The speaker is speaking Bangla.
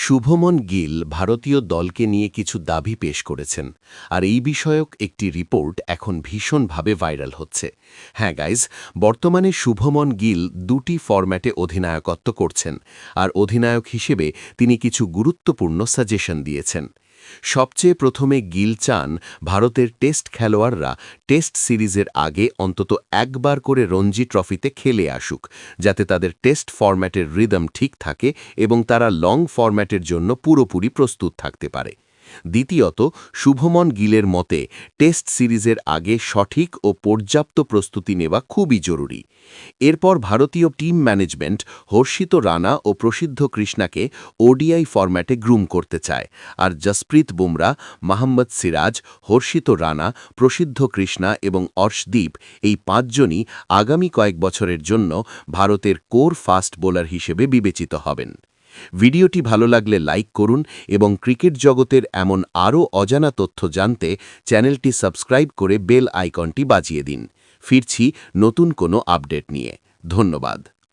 শুভমন গিল ভারতীয় দলকে নিয়ে কিছু দাবি পেশ করেছেন, আর এই বিষয়ক একটি রিপোর্ট এখন ভীষণভাবে ভাইরাল হচ্ছে। হ্যাঁ গাইজ, বর্তমানে শুভমন গিল দুটি ফরম্যাটে অধিনায়কত্ব করছেন, আর অধিনায়ক হিসেবে তিনি কিছু গুরুত্বপূর্ণ সাজেশন দিয়েছেন। সবচেয়ে প্রথমে গিল চান ভারতের টেস্ট খেলোয়াড়রা টেস্ট সিরিজের আগে অন্তত একবার করে রঞ্জি ট্রফিতে খেলে আসুক, যাতে তাদের টেস্ট ফরম্যাটের রিদম ঠিক থাকে এবং তারা লং ফরম্যাটের জন্য পুরোপুরি প্রস্তুত থাকতে পারে। দ্বিতীয়ত, শুভমন গিলের মতে টেস্ট সিরিজের আগে সঠিক ও পর্যাপ্ত প্রস্তুতি নেওয়া খুবই জরুরি। এরপর ভারতীয় টিম ম্যানেজমেন্ট হর্ষিত রানা ও প্রসিদ্ধ কৃষ্ণাকে ওডিআই ফরম্যাটে গ্রুম করতে চায়, আর জসপ্রীত বুমরা, মোহাম্মদ সিরাজ, হর্ষিত রানা, প্রসিদ্ধ কৃষ্ণা এবং অর্শদীপ এই পাঁচজনই আগামী কয়েক বছরের জন্য ভারতের কোর ফাস্ট বোলার হিসেবে বিবেচিত হবেন। ভিডিওটি ভালো লাগলে লাইক করুন এবং ক্রিকেট জগতের এমন আরও অজানা তথ্য জানতে চ্যানেলটি সাবস্ক্রাইব করে বেল আইকনটি বাজিয়ে দিন। ফিরছি নতুন কোনো আপডেট নিয়ে। ধন্যবাদ।